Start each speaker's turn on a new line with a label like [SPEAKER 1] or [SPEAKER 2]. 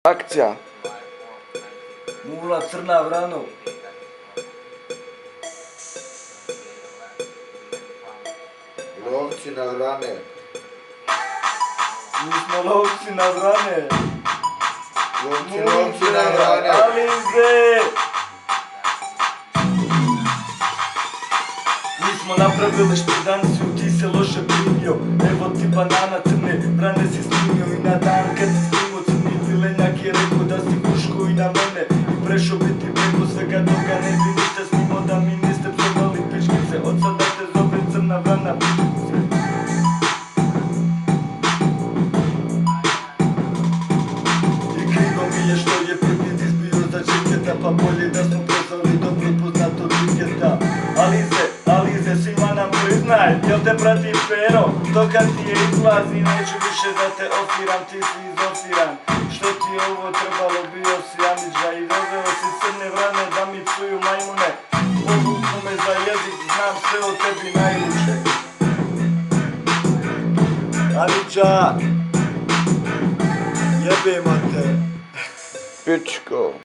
[SPEAKER 1] Akcija.
[SPEAKER 2] Mula crna vrano.
[SPEAKER 3] Lovci na vrane.
[SPEAKER 2] Mi smo lovci na vrane.
[SPEAKER 3] Lovci na vrane.
[SPEAKER 2] Alize! Mi smo napravili špridanciju, ti se loše primio. Evo ti banana crne, vrane si snimio. I na dan kad si snimio crni filenjak je rekao da si kuško i na mene. I prešao biti preko svega toga, ne bi ništa snimao da mi niste psovali pičkice. Od sada te zove crna vrana pičkice. I krivo mi je što je prvi dis bio za čeketa, pa bolje da smo prozvali dobro poznatog viketa. Alize, svima nam priznaj, jel te prati pero? To kad ti je izlazi, neću više da te ofiram, ti si izofiran. Što ti je ovo trebalo, bio si Amidža i doveo si crne vrane da mi psuju majmune. Povuknu me za jezik, znam sve o tebi najluče. Amidža, jebemo te.
[SPEAKER 1] Pičko.